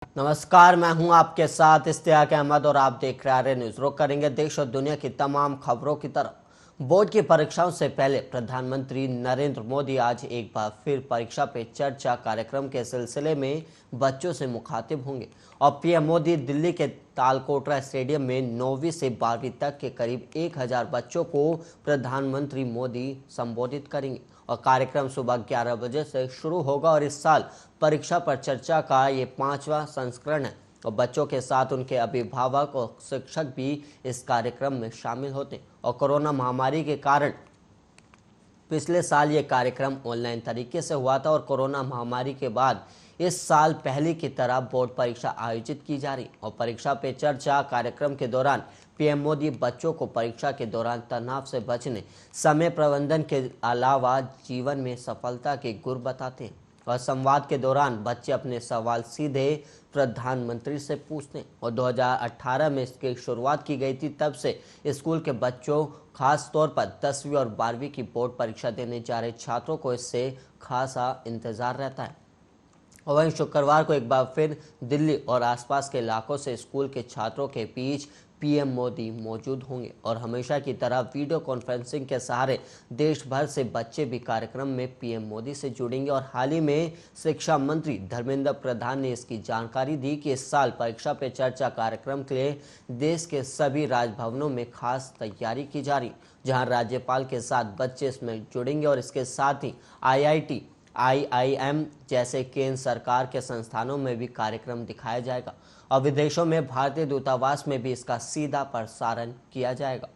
नमस्कार, मैं हूं आपके साथ इश्तियाक अहमद और आप देख रहे हैं न्यूज। रुक करेंगे देश और दुनिया की तमाम खबरों की तरफ। बोर्ड की परीक्षाओं से पहले प्रधानमंत्री नरेंद्र मोदी आज एक बार फिर परीक्षा पे चर्चा कार्यक्रम के सिलसिले में बच्चों से मुखातिब होंगे और पीएम मोदी दिल्ली के तालकोटरा स्टेडियम में 9वीं से 12वीं तक के करीब 1000 बच्चों को प्रधानमंत्री मोदी संबोधित करेंगे और कार्यक्रम सुबह 11 बजे से शुरू होगा और इस साल परीक्षा पर चर्चा का ये 5वां संस्करण है और बच्चों के साथ उनके अभिभावक और शिक्षक भी इस कार्यक्रम में शामिल होते हैं। और कोरोना महामारी के कारण पिछले साल ये कार्यक्रम ऑनलाइन तरीके से हुआ था और कोरोना महामारी के बाद इस साल पहले की तरह बोर्ड परीक्षा आयोजित की जा रही और परीक्षा पे चर्चा कार्यक्रम के दौरान पीएम मोदी बच्चों को परीक्षा के दौरान तनाव से बचने, समय प्रबंधन के अलावा जीवन में सफलता के गुर बताते हैं और संवाद के दौरान बच्चे अपने सवाल सीधे प्रधानमंत्री से पूछते हैं। और 2018 में इसकी शुरुआत की गई थी, तब से स्कूल के बच्चों खास तौर पर 10वीं और 12वीं की बोर्ड परीक्षा देने जा रहे छात्रों को इससे खासा इंतजार रहता है। और वहीं शुक्रवार को एक बार फिर दिल्ली और आसपास के इलाकों से स्कूल के छात्रों के बीच पीएम मोदी मौजूद होंगे और हमेशा की तरह वीडियो कॉन्फ्रेंसिंग के सहारे देश भर से बच्चे भी कार्यक्रम में पीएम मोदी से जुड़ेंगे। और हाल ही में शिक्षा मंत्री धर्मेंद्र प्रधान ने इसकी जानकारी दी कि इस साल परीक्षा पे चर्चा कार्यक्रम के लिए देश के सभी राजभवनों में खास तैयारी की जा रही, जहां राज्यपाल के साथ बच्चे इसमें जुड़ेंगे और इसके साथ ही आईआईटी आईआईएम जैसे केंद्र सरकार के संस्थानों में भी कार्यक्रम दिखाया जाएगा और विदेशों में भारतीय दूतावास में भी इसका सीधा प्रसारण किया जाएगा।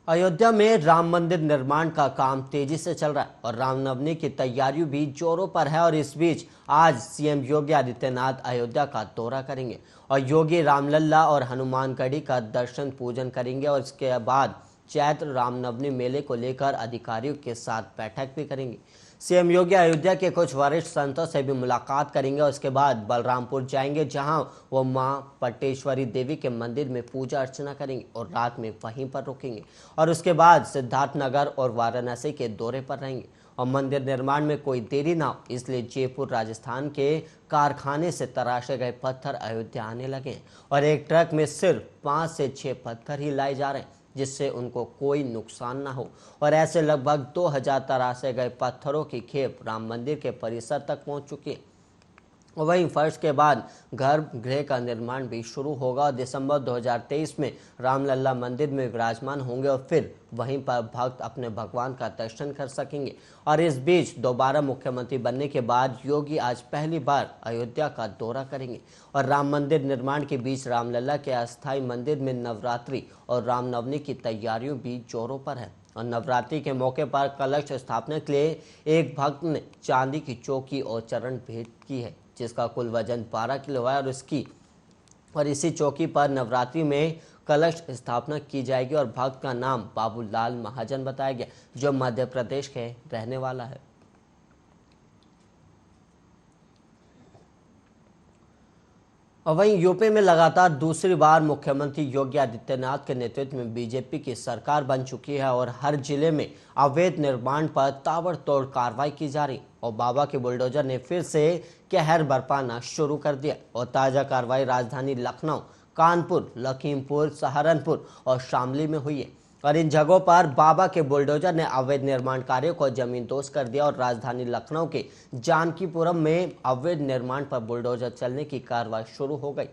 अयोध्या में राम मंदिर निर्माण का काम तेजी से चल रहा है और रामनवमी की तैयारियां भी जोरों पर है और इस बीच आज सीएम योगी आदित्यनाथ अयोध्या का दौरा करेंगे और योगी रामलला और हनुमानगढ़ी का दर्शन पूजन करेंगे और इसके बाद चैत्र रामनवमी मेले को लेकर अधिकारियों के साथ बैठक भी करेंगे। सीएम योगी अयोध्या के कुछ वरिष्ठ संतों से भी मुलाकात करेंगे और उसके बाद बलरामपुर जाएंगे, जहां वो मां पटेश्वरी देवी के मंदिर में पूजा अर्चना करेंगे और रात में वहीं पर रुकेंगे और उसके बाद सिद्धार्थनगर और वाराणसी के दौरे पर रहेंगे। और मंदिर निर्माण में कोई देरी ना हो, इसलिए जयपुर राजस्थान के कारखाने से तराशे गए पत्थर अयोध्या आने लगे और एक ट्रक में सिर्फ 5 से 6 पत्थर ही लाए जा रहे हैं, जिससे उनको कोई नुकसान ना हो। और ऐसे लगभग 2000 तराशे गए पत्थरों की खेप राम मंदिर के परिसर तक पहुंच चुकी है। वहीं फर्श के बाद गर्भगृह का निर्माण भी शुरू होगा। दिसंबर 2023 में रामलला मंदिर में विराजमान होंगे और फिर वहीं पर भक्त अपने भगवान का दर्शन कर सकेंगे। और इस बीच दोबारा मुख्यमंत्री बनने के बाद योगी आज पहली बार अयोध्या का दौरा करेंगे और राम मंदिर निर्माण के बीच रामलला के अस्थायी मंदिर में नवरात्रि और रामनवमी की तैयारियों भी जोरों पर है। और नवरात्रि के मौके पर कलश स्थापना के लिए एक भक्त ने चांदी की चौकी और चरण भेंट की है, जिसका कुल वजन 12 किलो है और इसी चौकी पर नवरात्रि में कलश स्थापना की जाएगी और भक्त का नाम बाबूलाल महाजन बताया गया, जो मध्य प्रदेश के रहने वाला है। और वहीं यूपी में लगातार दूसरी बार मुख्यमंत्री योगी आदित्यनाथ के नेतृत्व में बीजेपी की सरकार बन चुकी है और हर जिले में अवैध निर्माण पर ताबड़तोड़ कार्रवाई की जा रही और बाबा के बुलडोजर ने फिर से कहर बरपाना शुरू कर दिया। और ताज़ा कार्रवाई राजधानी लखनऊ, कानपुर, लखीमपुर, सहारनपुर और शामली में हुई है और इन जगहों पर बाबा के बुलडोजर ने अवैध निर्माण कार्यों को जमींदोज कर दिया। और राजधानी लखनऊ के जानकीपुरम में अवैध निर्माण पर बुलडोजर चलने की कार्रवाई शुरू हो गई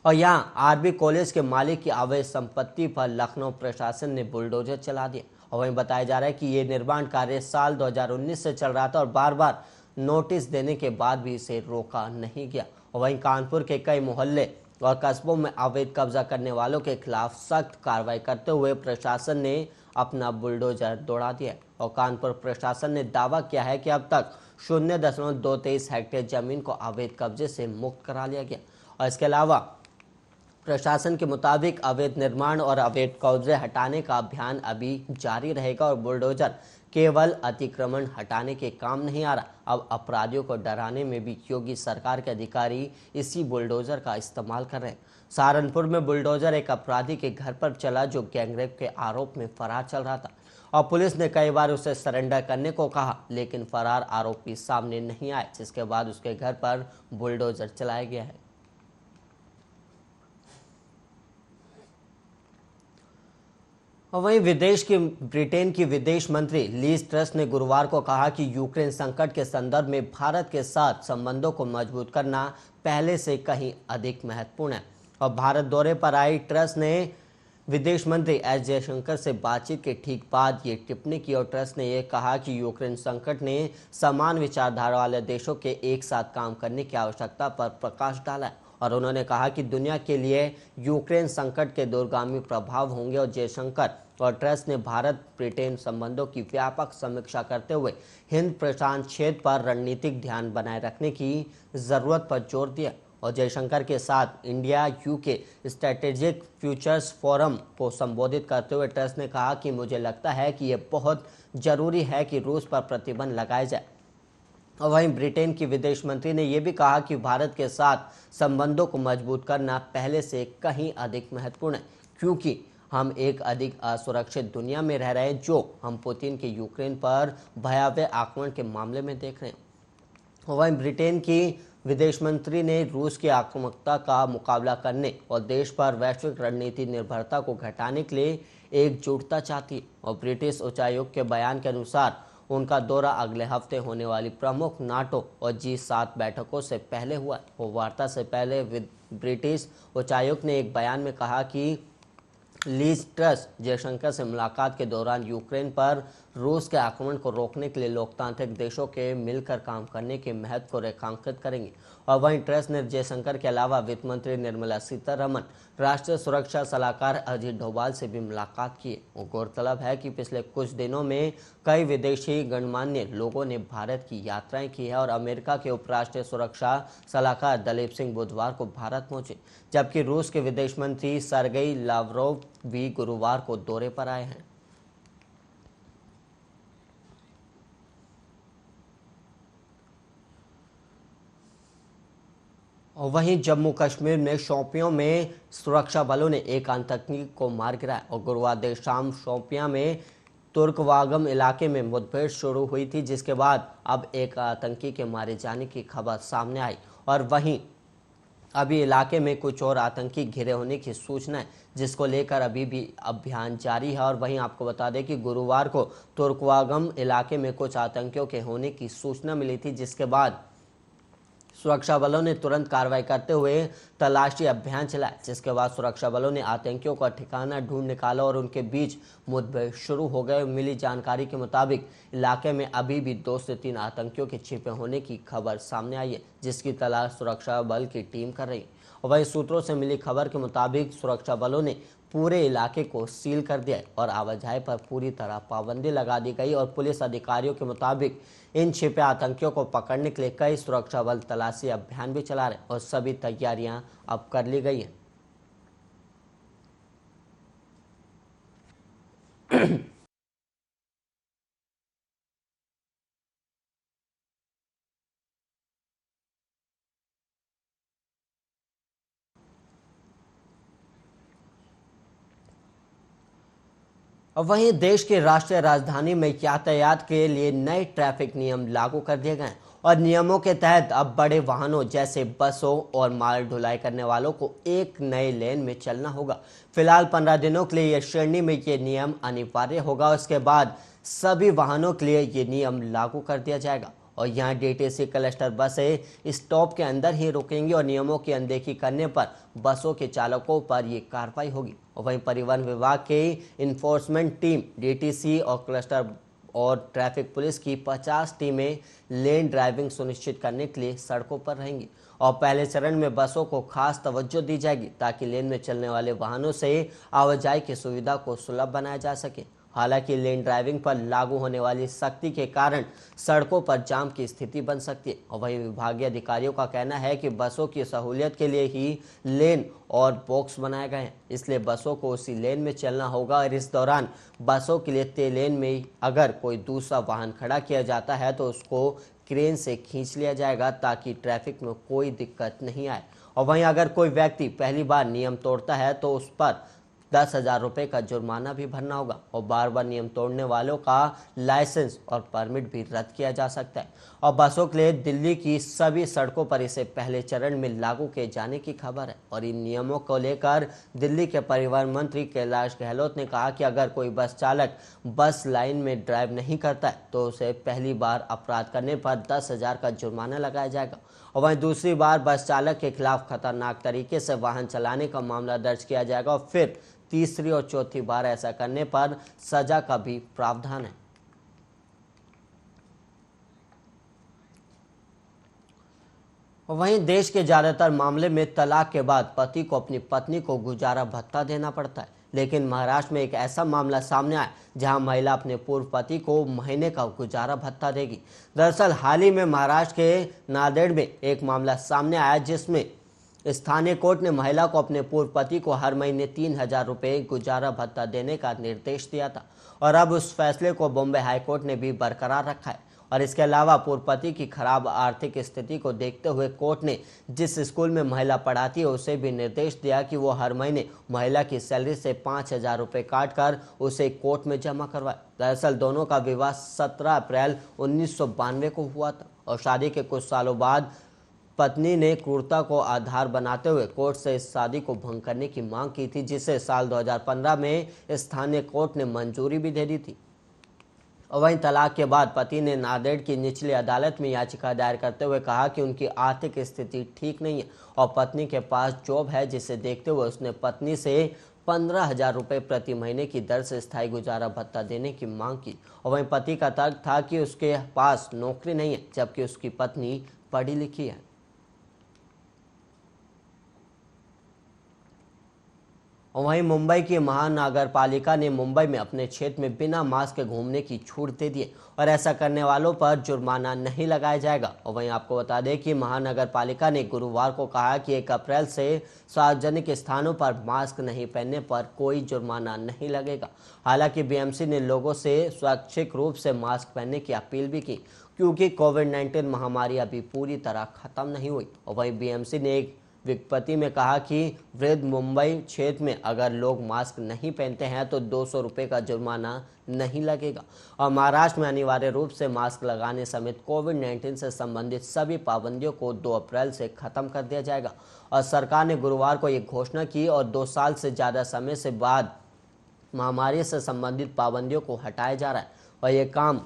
और यहां आरबी कॉलेज के मालिक की अवैध संपत्ति पर लखनऊ प्रशासन ने बुलडोजर चला दिया। और वहीं बताया जा रहा है कि ये निर्माण कार्य साल 2019 से चल रहा था और बार बार नोटिस देने के बाद भी इसे रोका नहीं गया। और वहीं कानपुर के कई मोहल्ले और कस्बों में अवैध कब्जा करने वालों के खिलाफ सख्त कार्रवाई करते हुए प्रशासन ने अपना बुलडोजर दौड़ा दिया और कानपुर प्रशासन ने दावा किया है कि अब तक 0.223 हेक्टेयर जमीन को अवैध कब्जे से मुक्त करा लिया गया। और इसके अलावा प्रशासन के मुताबिक अवैध निर्माण और अवैध कब्जे हटाने का अभियान अभी जारी रहेगा और बुलडोजर केवल अतिक्रमण हटाने के काम नहीं आ रहा, अब अपराधियों को डराने में भी योगी सरकार के अधिकारी इसी बुलडोजर का इस्तेमाल कर रहे हैं। सहारनपुर में बुलडोजर एक अपराधी के घर पर चला जो गैंगरेप के आरोप में फरार चल रहा था और पुलिस ने कई बार उसे सरेंडर करने को कहा, लेकिन फरार आरोपी सामने नहीं आए, जिसके बाद उसके घर पर बुलडोजर चलाया गया है। और वहीं ब्रिटेन की विदेश मंत्री लीज ट्रस ने गुरुवार को कहा कि यूक्रेन संकट के संदर्भ में भारत के साथ संबंधों को मजबूत करना पहले से कहीं अधिक महत्वपूर्ण है। और भारत दौरे पर आई ट्रस ने विदेश मंत्री एस जयशंकर से बातचीत के ठीक बाद ये टिप्पणी की। और ट्रस ने यह कहा कि यूक्रेन संकट ने समान विचारधारा वाले देशों के एक साथ काम करने की आवश्यकता पर प्रकाश डाला है। और उन्होंने कहा कि दुनिया के लिए यूक्रेन संकट के दूरगामी प्रभाव होंगे। और जयशंकर और ट्रस ने भारत ब्रिटेन संबंधों की व्यापक समीक्षा करते हुए हिंद प्रशांत क्षेत्र पर रणनीतिक ध्यान बनाए रखने की जरूरत पर जोर दिया। और जयशंकर के साथ India UK strategic futures forum को संबोधित करते हुए ट्रस ने कहा कि मुझे लगता है कि यह बहुत जरूरी है कि रूस पर प्रतिबंध लगाया जाए। और वहीं ब्रिटेन की विदेश मंत्री ने यह भी कहा कि भारत के साथ संबंधों को मजबूत करना पहले से कहीं अधिक महत्वपूर्ण है, क्योंकि हम एक अधिक असुरक्षित दुनिया में रह रहे हैं, जो हम पुतिन के यूक्रेन पर भयावह आक्रमण के मामले में देख रहे हैं। वहीं ब्रिटेन की विदेश मंत्री ने रूस की आक्रामकता का मुकाबला करने और देश पर वैश्विक रणनीति निर्भरता को घटाने के लिए एकजुटता चाहती है। और ब्रिटिश उच्चायुक्त के बयान के अनुसार उनका दौरा अगले हफ्ते होने वाली प्रमुख नाटो और G7 बैठकों से पहले हुआ है। वो वार्ता से पहले ब्रिटिश उच्चायुक्त ने एक बयान में कहा कि लीज ट्रस जयशंकर से मुलाकात के दौरान यूक्रेन पर रूस के आक्रमण को रोकने के लिए लोकतांत्रिक देशों के मिलकर काम करने के महत्व को रेखांकित करेंगे। और वहीं ट्रस ने जयशंकर के अलावा वित्त मंत्री निर्मला सीतारमण, राष्ट्रीय सुरक्षा सलाहकार अजीत डोभाल से भी मुलाकात की। गौरतलब है कि पिछले कुछ दिनों में कई विदेशी गणमान्य लोगों ने भारत की यात्राएं की है। और अमेरिका के उपराष्ट्रीय सुरक्षा सलाहकार दलीप सिंह बुधवार को भारत पहुंचे, जबकि रूस के विदेश मंत्री सरगेई लावरोव भी गुरुवार को दौरे पर आए हैं। और वहीं जम्मू कश्मीर में शोपियां में सुरक्षा बलों ने एक आतंकी को मार गिराया। और गुरुवार देर शाम शोपियां में तुर्कवागम इलाके में मुठभेड़ शुरू हुई थी, जिसके बाद अब एक आतंकी के मारे जाने की खबर सामने आई। और वहीं अभी इलाके में कुछ और आतंकी घिरे होने की सूचना है, जिसको लेकर अभी भी अभियान जारी है। और वहीं आपको बता दें कि गुरुवार को तुर्कवागम इलाके में कुछ आतंकियों के होने की सूचना मिली थी, जिसके बाद सुरक्षा बलों ने तुरंत कार्रवाई करते हुए तलाशी अभियान चलाया, जिसके बाद सुरक्षा बलों ने आतंकियों का ठिकाना ढूंढ निकाला और उनके बीच मुठभेड़ शुरू हो गए। मिली जानकारी के मुताबिक इलाके में अभी भी 2 से 3 आतंकियों के छिपे होने की खबर सामने आई है, जिसकी तलाश सुरक्षा बल की टीम कर रही है। और वहीं सूत्रों से मिली खबर के मुताबिक सुरक्षा बलों ने पूरे इलाके को सील कर दिया और आवाजाही पर पूरी तरह पाबंदी लगा दी गई। और पुलिस अधिकारियों के मुताबिक इन छिपे आतंकियों को पकड़ने के लिए कई सुरक्षा बल तलाशी अभियान भी चला रहे और सभी तैयारियां अब कर ली गई हैं। और वहीं देश की राष्ट्रीय राजधानी में यातायात के लिए नए ट्रैफिक नियम लागू कर दिए गए और नियमों के तहत अब बड़े वाहनों जैसे बसों और माल ढुलाई करने वालों को एक नए लेन में चलना होगा। फिलहाल 15 दिनों के लिए यह श्रेणी में ये नियम अनिवार्य होगा। उसके बाद सभी वाहनों के लिए ये नियम लागू कर दिया जाएगा। और यहाँ डीटीसी क्लस्टर बसें स्टॉप के अंदर ही रुकेंगी और नियमों की अनदेखी करने पर बसों के चालकों पर ये कार्रवाई होगी। और वहीं परिवहन विभाग के इन्फोर्समेंट टीम, डीटीसी और क्लस्टर और ट्रैफिक पुलिस की 50 टीमें लेन ड्राइविंग सुनिश्चित करने के लिए सड़कों पर रहेंगी। और पहले चरण में बसों को खास तवज्जो दी जाएगी ताकि लेन में चलने वाले वाहनों से आवाजाही की सुविधा को सुलभ बनाया जा सके। हालांकि लेन ड्राइविंग पर लागू होने वाली सख्ती के कारण सड़कों पर जाम की स्थिति बन सकती है। और वहीं विभागीय अधिकारियों का कहना है कि बसों की सहूलियत के लिए ही लेन और बॉक्स बनाए गए हैं, इसलिए बसों को उसी लेन में चलना होगा। और इस दौरान बसों के लिए तय लेन में अगर कोई दूसरा वाहन खड़ा किया जाता है तो उसको क्रेन से खींच लिया जाएगा ताकि ट्रैफिक में कोई दिक्कत नहीं आए। और वहीं अगर कोई व्यक्ति पहली बार नियम तोड़ता है तो उस पर 10,000 रुपये का जुर्माना भी भरना होगा और बार बार नियम तोड़ने वालों का लाइसेंस और परमिट भी रद्द किया जा सकता है। और बसों के लिए दिल्ली की सभी सड़कों पर इसे पहले चरण में लागू किए जाने की खबर है। और इन नियमों को लेकर दिल्ली के परिवहन मंत्री कैलाश गहलोत ने कहा कि अगर कोई बस चालक बस लाइन में ड्राइव नहीं करता है तो उसे पहली बार अपराध करने पर 10,000 का जुर्माना लगाया जाएगा और वहीं दूसरी बार बस चालक के खिलाफ खतरनाक तरीके से वाहन चलाने का मामला दर्ज किया जाएगा और फिर तीसरी और चौथी बार ऐसा करने पर सजा का भी प्रावधान है। वहीं देश के ज्यादातर मामले में तलाक के बाद पति को अपनी पत्नी को गुजारा भत्ता देना पड़ता है, लेकिन महाराष्ट्र में एक ऐसा मामला सामने आया जहां महिला अपने पूर्व पति को महीने का गुजारा भत्ता देगी। दरअसल हाल ही में महाराष्ट्र के नांदेड़ में एक मामला सामने आया जिसमें स्थानीय कोर्ट ने महिला को अपने पूर्व पति को हर महीने 3,000 रुपये गुजारा भत्ता देने का निर्देश दिया था और अब उस फैसले को बॉम्बे हाईकोर्ट ने भी बरकरार रखा है। और इसके अलावा पूर्व पति की खराब आर्थिक स्थिति को देखते हुए कोर्ट ने जिस स्कूल में महिला पढ़ाती है उसे भी निर्देश दिया कि वो हर महीने महिला की सैलरी से 5,000 रुपये काट कर उसे कोर्ट में जमा करवाए। दरअसल दोनों का विवाह 17 अप्रैल 1992 को हुआ था और शादी के कुछ सालों बाद पत्नी ने क्रूरता को आधार बनाते हुए कोर्ट से इस शादी को भंग करने की मांग की थी, जिसे साल 2015 में स्थानीय कोर्ट ने मंजूरी भी दे दी थी। और वहीं तलाक के बाद पति ने नांदेड़ की निचली अदालत में याचिका दायर करते हुए कहा कि उनकी आर्थिक स्थिति ठीक नहीं है और पत्नी के पास जॉब है, जिसे देखते हुए उसने पत्नी से 15,000 रुपये प्रति महीने की दर से स्थायी गुजारा भत्ता देने की मांग की। और वहीं पति का तर्क था कि उसके पास नौकरी नहीं है जबकि उसकी पत्नी पढ़ी लिखी है। और वहीं मुंबई की महानगर पालिका ने मुंबई में अपने क्षेत्र में बिना मास्क के घूमने की छूट दे दी और ऐसा करने वालों पर जुर्माना नहीं लगाया जाएगा। और वहीं आपको बता दें कि महानगर पालिका ने गुरुवार को कहा कि 1 अप्रैल से सार्वजनिक स्थानों पर मास्क नहीं पहनने पर कोई जुर्माना नहीं लगेगा। हालांकि बीएमसी ने लोगों से स्वैच्छिक रूप से मास्क पहनने की अपील भी की क्योंकि कोविड-19 महामारी अभी पूरी तरह खत्म नहीं हुई। और वहीं बीएमसी ने एक विज्ञप्ति में कहा कि वृद्ध मुंबई क्षेत्र में अगर लोग मास्क नहीं पहनते हैं तो 200 रुपये का जुर्माना नहीं लगेगा। और महाराष्ट्र में अनिवार्य रूप से मास्क लगाने समेत कोविड-19 से संबंधित सभी पाबंदियों को 2 अप्रैल से खत्म कर दिया जाएगा। और सरकार ने गुरुवार को ये घोषणा की और 2 साल से ज़्यादा समय से बाद महामारी से संबंधित पाबंदियों को हटाया जा रहा है और ये काम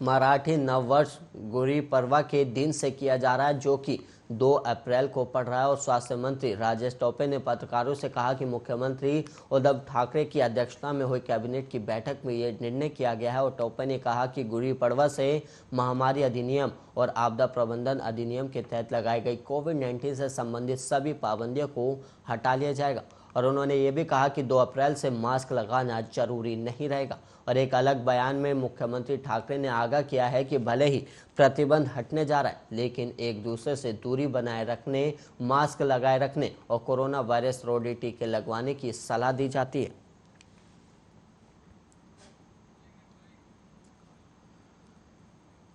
मराठी नववर्ष गुड़ी पड़वा के दिन से किया जा रहा है जो कि 2 अप्रैल को पड़ रहा है। और स्वास्थ्य मंत्री राजेश टोपे ने पत्रकारों से कहा कि मुख्यमंत्री उद्धव ठाकरे की अध्यक्षता में हुई कैबिनेट की बैठक में ये निर्णय किया गया है। और टोपे ने कहा कि गुड़ी पड़वा से महामारी अधिनियम और आपदा प्रबंधन अधिनियम के तहत लगाई गई कोविड-19 से संबंधित सभी पाबंदियों को हटा लिया जाएगा। और उन्होंने ये भी कहा कि 2 अप्रैल से मास्क लगाना जरूरी नहीं रहेगा। और एक अलग बयान में मुख्यमंत्री ठाकरे ने आगाह किया है कि भले ही प्रतिबंध हटने जा रहा है लेकिन एक दूसरे से दूरी बनाए रखने, मास्क लगाए रखने और कोरोना वायरस रोधी टीके लगवाने की सलाह दी जाती है।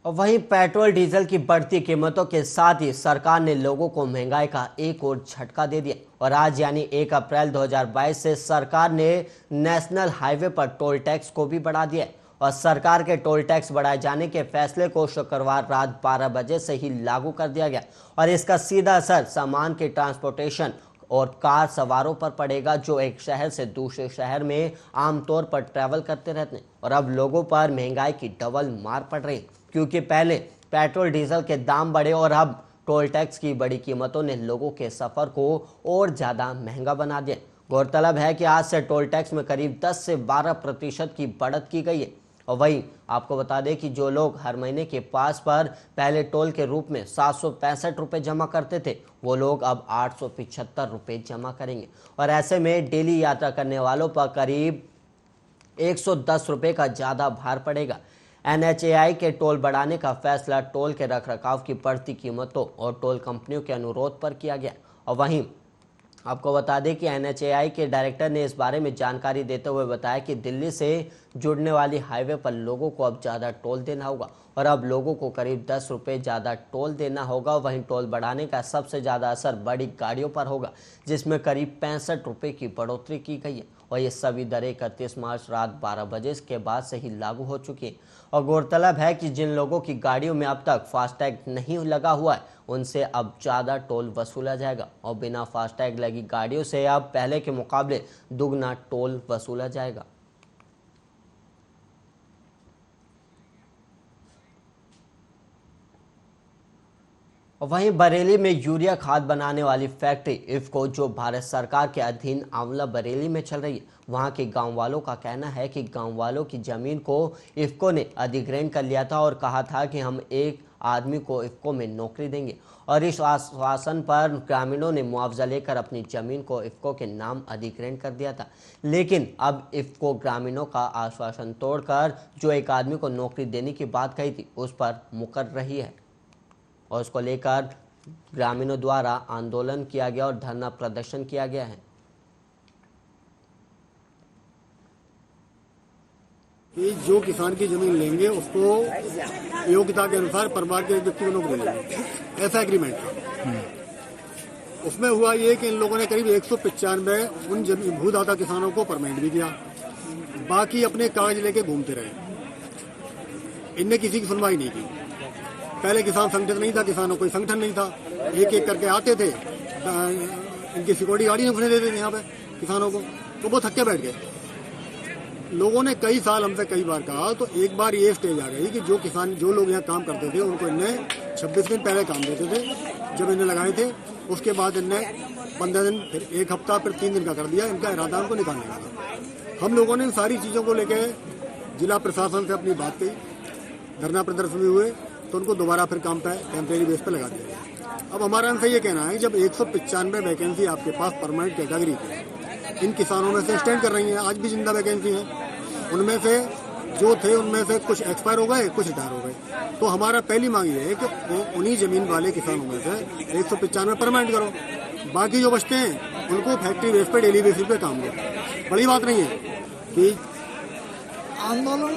और वहीं पेट्रोल डीजल की बढ़ती कीमतों के साथ ही सरकार ने लोगों को महंगाई का एक और झटका दे दिया और आज यानी 1 अप्रैल 2022 से सरकार ने नेशनल हाईवे पर टोल टैक्स को भी बढ़ा दिया और सरकार के टोल टैक्स बढ़ाए जाने के फैसले को शुक्रवार रात 12 बजे से ही लागू कर दिया गया और इसका सीधा असर सामान के ट्रांसपोर्टेशन और कार सवारों पर पड़ेगा जो एक शहर से दूसरे शहर में आमतौर पर ट्रैवल करते रहते हैं। और अब लोगों पर महंगाई की डबल मार पड़ रही क्योंकि पहले पेट्रोल डीजल के दाम बढ़े और अब टोल टैक्स की बड़ी कीमतों ने लोगों के सफर को और ज्यादा महंगा बना दिया। गौरतलब है कि आज से टोल टैक्स में करीब 10 से 12% की बढ़त की गई है। और वहीं आपको बता दें कि जो लोग हर महीने के पास पर पहले टोल के रूप में 765 रुपये जमा करते थे वो लोग अब 875 रुपये जमा करेंगे और ऐसे में डेली यात्रा करने वालों पर करीब 110 रुपये का ज़्यादा भार पड़ेगा। NHAI के टोल बढ़ाने का फैसला टोल के रखरखाव की बढ़ती कीमतों और टोल कंपनियों के अनुरोध पर किया गया। और वहीं आपको बता दें कि NHAI के डायरेक्टर ने इस बारे में जानकारी देते हुए बताया कि दिल्ली से जुड़ने वाली हाईवे पर लोगों को अब ज़्यादा टोल देना होगा और अब लोगों को करीब 10 रुपये ज़्यादा टोल देना होगा। वहीं टोल बढ़ाने का सबसे ज़्यादा असर बड़ी गाड़ियों पर होगा, जिसमें करीब 65 रुपये की बढ़ोतरी की गई है और ये सभी दरें 31 मार्च रात 12 बजे के बाद से ही लागू हो चुकी हैं। और गौरतलब है कि जिन लोगों की गाड़ियों में अब तक फास्टैग नहीं लगा हुआ है, उनसे अब ज़्यादा टोल वसूला जाएगा और बिना फास्टैग लगी गाड़ियों से अब पहले के मुकाबले दुगना टोल वसूला जाएगा। वहीं बरेली में यूरिया खाद बनाने वाली फैक्ट्री इफ्को, जो भारत सरकार के अधीन आंवला बरेली में चल रही है, वहां के गांव वालों का कहना है कि गांव वालों की जमीन को इफ्को ने अधिग्रहण कर लिया था और कहा था कि हम एक आदमी को इफ्को में नौकरी देंगे और इस आश्वासन पर ग्रामीणों ने मुआवजा लेकर अपनी जमीन को इफ्को के नाम अधिग्रहण कर दिया था। लेकिन अब इफ्को ग्रामीणों का आश्वासन तोड़कर जो एक आदमी को नौकरी देने की बात कही थी, उस पर मुकर रही है और उसको लेकर ग्रामीणों द्वारा आंदोलन किया गया और धरना प्रदर्शन किया गया है। कि जो किसान की जमीन लेंगे उसको योग्यता के अनुसार परिवार के व्यक्ति को नौकरी देंगे, ऐसा एग्रीमेंट था। उसमें हुआ ये कि इन लोगों ने करीब 195 उन भूदाता किसानों को परमानेंट भी दिया, बाकी अपने कागज लेके घूमते रहे। इनने किसी की सुनवाई नहीं की। पहले किसान संगठन नहीं था, किसानों कोई संगठन नहीं था, एक एक करके आते थे, इनकी सिक्योरिटी गाड़ी नहीं घुसने देते थे यहाँ पे किसानों को, तो वो थक्के बैठ गए। लोगों ने कई साल हमसे कई बार कहा, तो एक बार ये स्टेज आ गई कि जो लोग यहाँ काम करते थे उनको इनने 26 दिन पहले काम देते थे जब इन्हें लगाए थे। उसके बाद इनने 15 दिन, फिर एक हफ्ता, फिर 3 दिन का कर दिया। इनका इरादा उनको निकालने का था। हम लोगों ने इन सारी चीज़ों को लेकर जिला प्रशासन से अपनी बात कही, धरना प्रदर्शन भी हुए, तो उनको दोबारा फिर काम पे टेम्परेरी बेस पे लगा दिया गया। अब हमारा उनसे ये कहना है, जब 195 वैकेंसी आपके पास परमानेंट कैटेगरी थी, इन किसानों में से स्टैंड कर रही हैं, आज भी जिंदा वैकेंसी है, उनमें से जो थे उनमें से कुछ एक्सपायर हो गए, कुछ रिटायर हो गए। तो हमारा पहली मांग ये है कि उन्हीं जमीन वाले किसानों में से 195 परमानेंट करो, बाकी जो बचते हैं उनको फैक्ट्री बेस पे डेली बेसिस पे काम दो। बड़ी बात नहीं है कि आंदोलन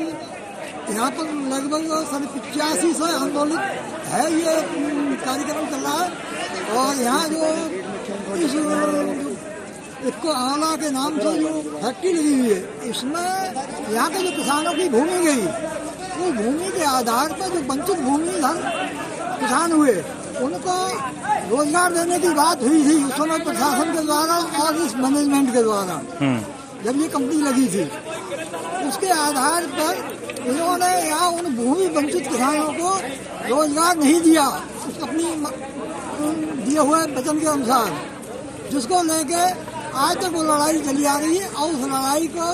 यहाँ पर लगभग 85 से आंदोलित है, ये कार्यक्रम चल रहा है। और यहाँ जो इसको आंवला के नाम से जो फैक्ट्री लगी हुई है, इसमें यहाँ के जो किसानों की भूमि गई, वो भूमि के आधार पर जो वंचित भूमि किसान हुए, उनको रोजगार देने की बात हुई थी उस समय प्रशासन के द्वारा और इस मैनेजमेंट के द्वारा, जब ये कंपनी लगी थी। उसके आधार पर उन्होंने यहाँ उन भूमि वंचित किसानों को रोजगार नहीं दिया, अपनी दिए हुए वचन के अनुसार, जिसको लेके आज तक वो लड़ाई चली आ रही है। और उस लड़ाई को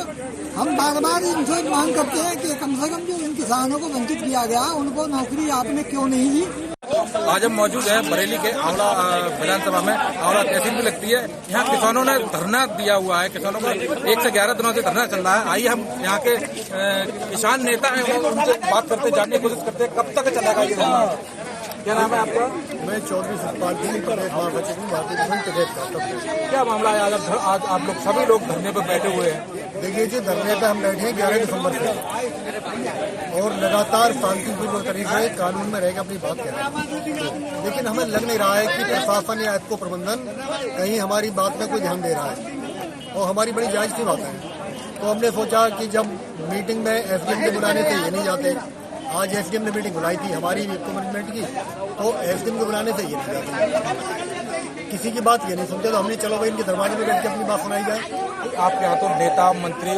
हम बार बार इनसे मांग करते हैं कि कम से कम जो इन किसानों को वंचित किया गया, उनको नौकरी आपने क्यों नहीं दी। आज हम मौजूद हैं बरेली के आंवला विधानसभा में। आंवला तहसील भी लगती है। यहाँ किसानों ने धरना दिया हुआ है, किसानों को 1 से 11 दिनों से धरना चल रहा है। आइए हम यहाँ के किसान नेता हैं, उनसे बात करते, जानने की कोशिश करते हैं कब तक चलेगा ये धरना। क्या नाम है आपका? मैं चौधरी सतपाल सिंह, प्रदेश महासचिव हूँ भारतीय किसान प्रदेश का। क्या मामला है आज आप लोग सभी लोग धरने पर बैठे हुए हैं? देखिए जी, धरने पर हम बैठे हैं 11 दिसंबर से और लगातार शांतिपूर्वक तरीके से कानून में रहकर अपनी बात कर रहे हैं। लेकिन हमें लग नहीं रहा है कि प्रशासन या इसको प्रबंधन कहीं हमारी बात में कोई ध्यान दे रहा है, और हमारी बड़ी जायज की बात है। तो हमने सोचा कि जब मीटिंग में एसडीएम के बुलाने से ये नहीं जाते, आज एसडीएम ने मीटिंग बुलाई थी हमारी कमिटमेंट की, तो एसडीएम के बुलाने से ये नहीं जाते, किसी की बात ये नहीं सुनते। तो हमने चलो भाई इनके दरवाजे में बैठ के अपनी बात सुनाई जाए। आपके यहाँ तो नेता मंत्री,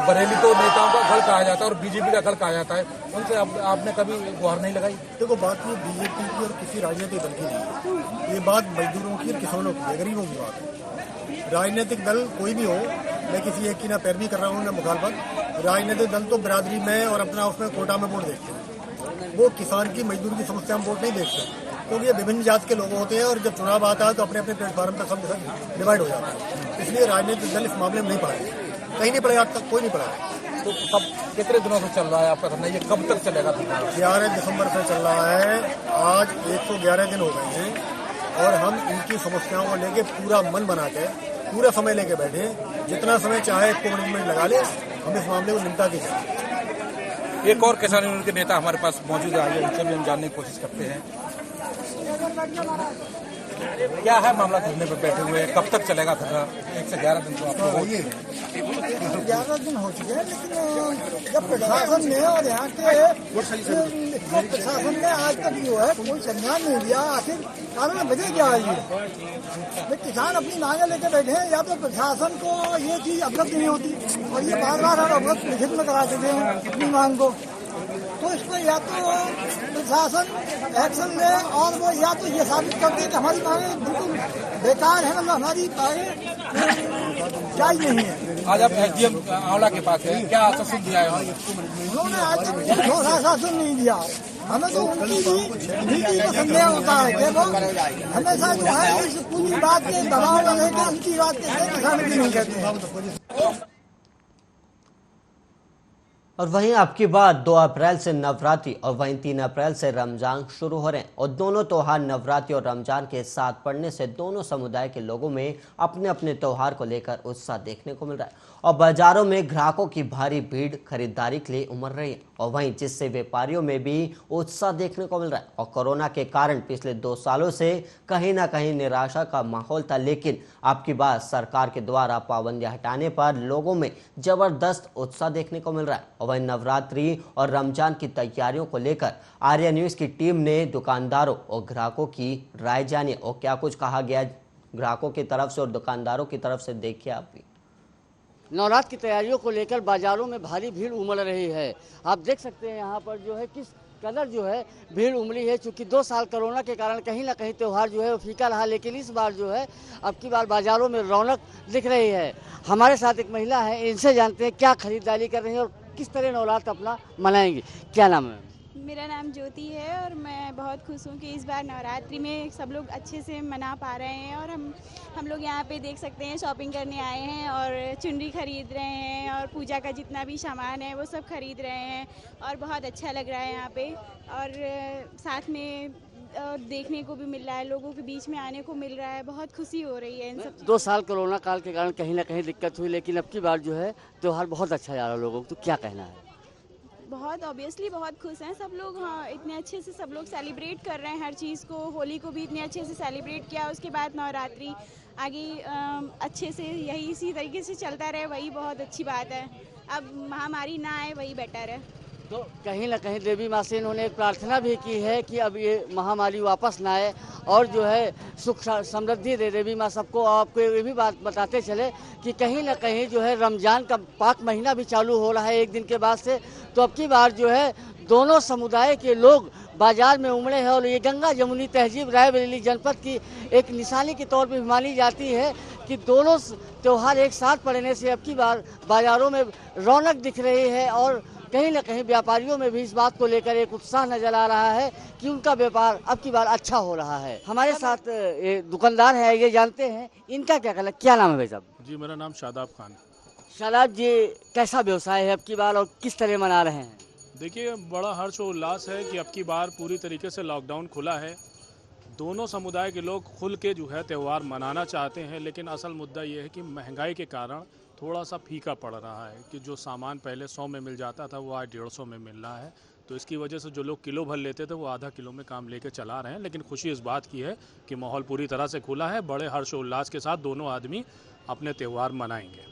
बरेली तो नेताओं का घर कहा जाता है और बीजेपी का घर कहा जाता है, उनसे आपने कभी गुहार नहीं लगाई? देखो, बात ये बीजेपी की और किसी राजनीतिक दल की नहीं, ये बात मजदूरों की और किसानों की है, गरीबों की बात है। राजनीतिक दल कोई भी हो, मैं किसी एक की ना पैरवी कर रहा हूँ ना मुखालफत। राजनीतिक दल तो बिरादरी में और अपना उसमें कोटा में वोट देखते हैं, वो किसान की मजदूर की समस्या में वोट नहीं देखते, क्योंकि ये विभिन्न जात के लोग होते हैं और जब चुनाव आता है तो अपने अपने प्लेटफॉर्म पर सब डिवाइड हो जाता है। इसलिए राजनीतिक दल इस मामले में नहीं पड़ा, कहीं नहीं पड़ा, आज तक कोई नहीं पड़ा। तो कब, कितने दिनों से चल रहा है आपका धरना? ये कब तक चलेगा? 11 दिसंबर से चल रहा है, आज 111 दिन हो गए हैं और हम इनकी समस्याओं को लेके पूरा मन बना के पूरा समय लेके बैठे हैं। जितना समय चाहे इसको मैनेजमेंट लगा ले, हम इस मामले को निपटा के जाएं। एक और किसान यूनियन के नेता हमारे पास मौजूद है, उनसे भी हम जानने की कोशिश करते हैं। क्या है मामला, धरने पर बैठे हुए, कब तक चलेगा धरना? 1 से 11 दिन तो आपको 11 दिन हो चुके हैं, लेकिन जब प्रशासन ने और यहाँ के प्रशासन ने आज तक जो है कोई संज्ञान नहीं लिया, आखिर कारण वजह क्या है? ये किसान अपनी मांगे लेके बैठे हैं, या तो प्रशासन को ये चीज अवगत नहीं होती और ये बार बार अवगत लिखित में करा देते हैं अपनी मांग को, तो इसको या तो प्रशासन एक्शन ले और वो या तो ये साबित कर दे कि हमारी मांगे बिल्कुल बेकार है, मतलब हमारी मांगे जायज नहीं है। आज आप एसडीएम आंवला के पास है, क्या आश्वासन दिया है? उन्होंने आज तक ठोस आश्वासन नहीं दिया। हमें तो उनकी नीति का संदेह होता है कि वो हमेशा जो है इस पूरी बात के दबाव में रहकर उनकी बात के किसान की नहीं कहते हैं। और वहीं आपकी बात 2 अप्रैल से नवरात्रि और वहीं 3 अप्रैल से रमजान शुरू हो रहे हैं और दोनों त्योहार नवरात्रि और रमजान के साथ पड़ने से दोनों समुदाय के लोगों में अपने अपने त्योहार को लेकर उत्साह देखने को मिल रहा है और बाजारों में ग्राहकों की भारी भीड़ खरीदारी के लिए उमड़ रही है और वहीं जिससे व्यापारियों में भी उत्साह देखने को मिल रहा है। और कोरोना के कारण पिछले 2 सालों से कहीं ना कहीं निराशा का माहौल था, लेकिन आपकी बात सरकार के द्वारा पाबंदियां हटाने पर लोगों में जबरदस्त उत्साह देखने को मिल रहा है। और वहीं नवरात्रि और रमजान की तैयारियों को लेकर आर्या न्यूज की टीम ने दुकानदारों और ग्राहकों की राय जानी और क्या कुछ कहा गया ग्राहकों की तरफ से और दुकानदारों की तरफ से, देखिए आप भी। नवरात्र की तैयारियों को लेकर बाजारों में भारी भीड़ उमड़ रही है। आप देख सकते हैं यहाँ पर जो है किस कदर जो है भीड़ उमड़ी है, चूँकि 2 साल कोरोना के कारण कहीं ना कहीं त्यौहार जो है वो फीका रहा, लेकिन इस बार जो है अब की बार बाजारों में रौनक दिख रही है। हमारे साथ एक महिला है, इनसे जानते हैं क्या खरीदारी कर रही है और किस तरह नवरात्र अपना मनाएंगे। क्या नाम है? मेरा नाम ज्योति है और मैं बहुत खुश हूँ कि इस बार नवरात्रि में सब लोग अच्छे से मना पा रहे हैं और हम लोग यहाँ पे देख सकते हैं शॉपिंग करने आए हैं और चुनरी खरीद रहे हैं और पूजा का जितना भी सामान है वो सब खरीद रहे हैं और बहुत अच्छा लग रहा है यहाँ पे। और साथ में देखने को भी मिल रहा है, लोगों के बीच में आने को मिल रहा है, बहुत खुशी हो रही है इन सब। 2 साल कोरोना काल के कारण कहीं ना कहीं दिक्कत हुई, लेकिन अब की बार जो है त्यौहार बहुत अच्छा जा रहा है लोगों को, तो क्या कहना है? बहुत ऑब्वियसली बहुत खुश हैं सब लोग। हाँ, इतने अच्छे से सब लोग सेलिब्रेट कर रहे हैं हर चीज़ को। होली को भी इतने अच्छे से सेलिब्रेट किया, उसके बाद नवरात्रि आगे अच्छे से यही इसी तरीके से चलता रहे, वही बहुत अच्छी बात है। अब महामारी ना आए वही बेटर है। तो कहीं ना कहीं देवी माँ से इन्होंने एक प्रार्थना भी की है कि अब ये महामारी वापस ना आए और जो है सुख समृद्धि दे देवी माँ सबको। आपको ये भी बात बताते चले कि कहीं ना कहीं जो है रमजान का पाक महीना भी चालू हो रहा है 1 दिन के बाद से, तो अब की बार जो है दोनों समुदाय के लोग बाजार में उमड़े हैं और ये गंगा जमुनी तहजीब रायबरेली जनपद की एक निशानी के तौर पर मानी जाती है कि दोनों त्यौहार एक साथ पड़ने से अब की बार बाजारों में रौनक दिख रही है और कहीं ना कहीं व्यापारियों में भी इस बात को लेकर एक उत्साह नजर आ रहा है कि उनका व्यापार अब की बार अच्छा हो रहा है। हमारे साथ ये दुकानदार है, ये जानते हैं इनका क्या कहना। क्या नाम है भाई साहब? जी, मेरा नाम शादाब खान। शादाब जी, कैसा व्यवसाय है अब की बार और किस तरह मना रहे हैं? देखिए, बड़ा हर्ष और उल्लास है कि अब की बार पूरी तरीके से लॉकडाउन खुला है। दोनों समुदाय के लोग खुल के जो है त्यौहार मनाना चाहते हैं, लेकिन असल मुद्दा ये है कि महंगाई के कारण थोड़ा सा फीका पड़ रहा है कि जो सामान पहले 100 में मिल जाता था वो आज 150 में मिल रहा है। तो इसकी वजह से जो लोग किलो भर लेते थे वो आधा किलो में काम लेके चला रहे हैं। लेकिन खुशी इस बात की है कि माहौल पूरी तरह से खुला है। बड़े हर्षोल्लास के साथ दोनों आदमी अपने त्यौहार मनाएंगे।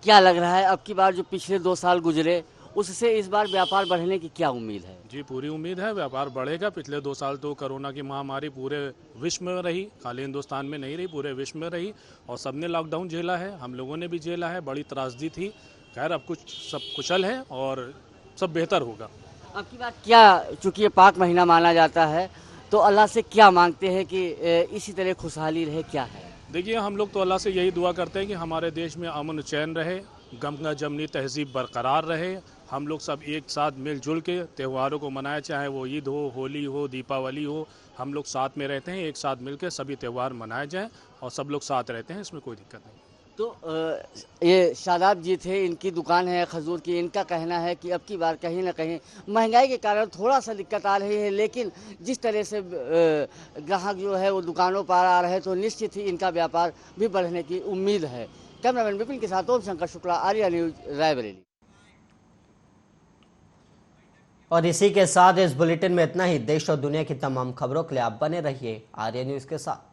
क्या लग रहा है अब की बार जो पिछले 2 साल गुजरे उससे इस बार व्यापार बढ़ने की क्या उम्मीद है? जी, पूरी उम्मीद है व्यापार बढ़ेगा। पिछले 2 साल तो कोरोना की महामारी पूरे विश्व में रही, खाली हिंदुस्तान में नहीं रही, पूरे विश्व में रही और सबने लॉकडाउन झेला है, हम लोगों ने भी झेला है। बड़ी त्रासदी थी। खैर, अब कुछ सब कुशल है और सब बेहतर होगा। अब की बात क्या, चूँकि ये पाक महीना माना जाता है, तो अल्लाह से क्या मांगते हैं कि इसी तरह खुशहाली रहे, क्या है? देखिए, हम लोग तो अल्लाह से यही दुआ करते हैं कि हमारे देश में अमन चैन रहे, गंगा जमनी तहजीब बरकरार रहे। हम लोग सब एक साथ मिलजुल के त्योहारों को मनाएं, चाहे वो ईद हो, होली हो, दीपावली हो। हम लोग साथ में रहते हैं, एक साथ मिलकर सभी त्यौहार मनाए जाएं और सब लोग साथ रहते हैं, इसमें कोई दिक्कत नहीं। तो ये शादाब जी थे, इनकी दुकान है खजूर की। इनका कहना है कि अब की बार कहीं ना कहीं महंगाई के कारण थोड़ा सा दिक्कत आ रही है, लेकिन जिस तरह से ग्राहक जो है वो दुकानों पर आ रहे हैं तो निश्चित ही इनका व्यापार भी बढ़ने की उम्मीद है। कैमरामैन विपिन के साथ ओम शंकर शुक्ला, आर्या न्यूज, रायबरेली। और इसी के साथ इस बुलेटिन में इतना ही। देश और दुनिया की तमाम खबरों के लिए आप बने रहिए आर्या न्यूज के साथ।